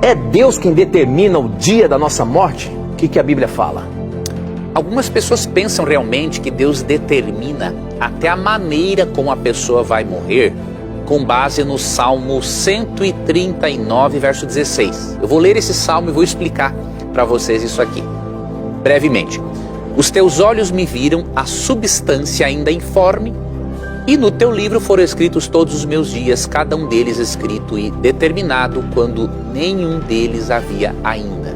É Deus quem determina o dia da nossa morte? O que a Bíblia fala? Algumas pessoas pensam realmente que Deus determina até a maneira como a pessoa vai morrer com base no Salmo 139, verso 16. Eu vou ler esse salmo e vou explicar para vocês isso aqui, brevemente. Os teus olhos me viram a substância ainda informe, e no teu livro foram escritos todos os meus dias, cada um deles escrito e determinado quando nenhum deles havia ainda.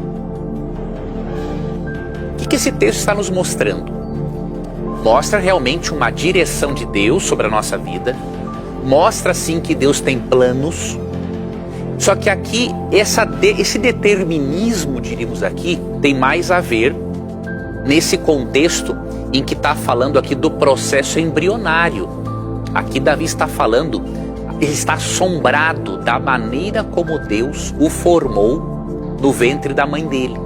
O que esse texto está nos mostrando? Mostra realmente uma direção de Deus sobre a nossa vida, mostra sim que Deus tem planos, só que aqui esse determinismo, diríamos aqui, tem mais a ver nesse contexto em que está falando aqui do processo embrionário. Aqui Davi está falando, ele está assombrado da maneira como Deus o formou no ventre da mãe dele.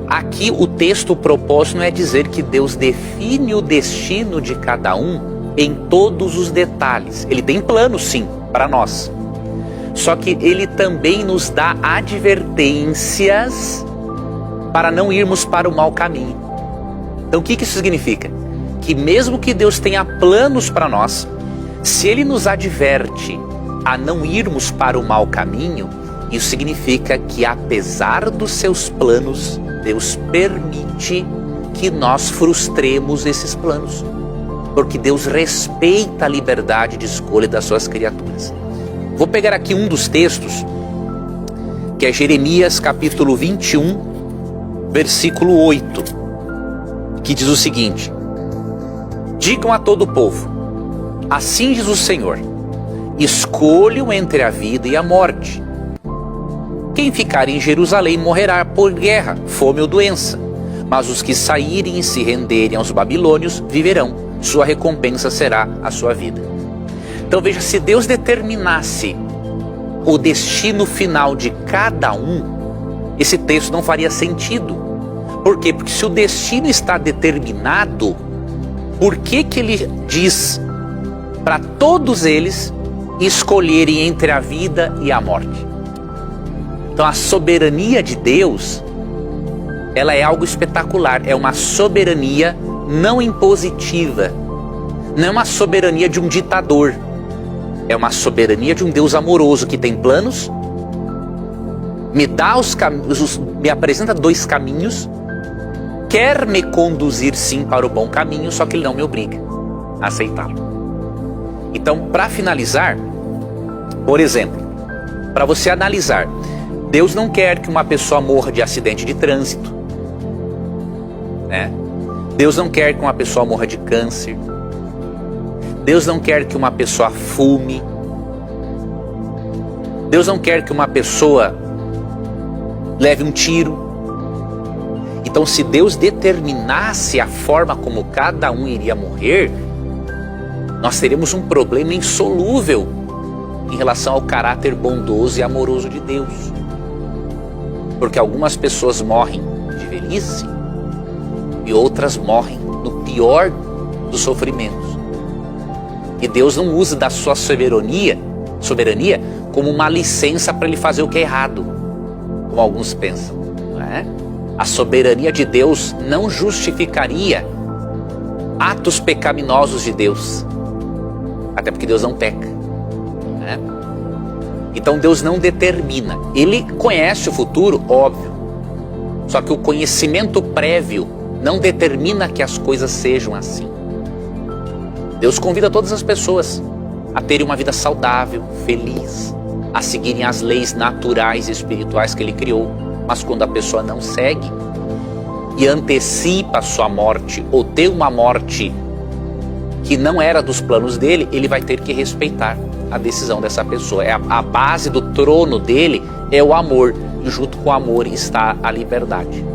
Aqui o texto, o propósito não é dizer que Deus define o destino de cada um em todos os detalhes. Ele tem planos sim, para nós. Só que ele também nos dá advertências para não irmos para o mau caminho. Então o que isso significa? Que mesmo que Deus tenha planos para nós, se Ele nos adverte a não irmos para o mau caminho, isso significa que apesar dos seus planos, Deus permite que nós frustremos esses planos. Porque Deus respeita a liberdade de escolha das suas criaturas. Vou pegar aqui um dos textos, que é Jeremias capítulo 21, versículo 8, que diz o seguinte: digam a todo o povo, assim diz o Senhor, escolham entre a vida e a morte. Quem ficar em Jerusalém morrerá por guerra, fome ou doença, mas os que saírem e se renderem aos babilônios viverão, sua recompensa será a sua vida. Então veja, se Deus determinasse o destino final de cada um, esse texto não faria sentido. Por quê? Porque se o destino está determinado, por que ele diz para todos eles escolherem entre a vida e a morte? Então a soberania de Deus, ela é algo espetacular, é uma soberania não impositiva, não é uma soberania de um ditador, é uma soberania de um Deus amoroso que tem planos, me apresenta dois caminhos, quer me conduzir sim para o bom caminho, só que ele não me obriga a aceitá-lo. Então, para finalizar, por exemplo, para você analisar, Deus não quer que uma pessoa morra de acidente de trânsito, né? Deus não quer que uma pessoa morra de câncer. Deus não quer que uma pessoa fume. Deus não quer que uma pessoa leve um tiro. Então, se Deus determinasse a forma como cada um iria morrer, nós teríamos um problema insolúvel em relação ao caráter bondoso e amoroso de Deus. Porque algumas pessoas morrem de velhice e outras morrem no pior dos sofrimentos. E Deus não usa da sua soberania como uma licença para ele fazer o que é errado, como alguns pensam, não é? A soberania de Deus não justificaria atos pecaminosos de Deus, até porque Deus não peca, né? Então Deus não determina. Ele conhece o futuro, óbvio, só que o conhecimento prévio não determina que as coisas sejam assim. Deus convida todas as pessoas a terem uma vida saudável, feliz, a seguirem as leis naturais e espirituais que Ele criou. Mas quando a pessoa não segue e antecipa a sua morte ou tem uma morte que não era dos planos dele, ele vai ter que respeitar a decisão dessa pessoa. A base do trono dele é o amor, e junto com o amor está a liberdade.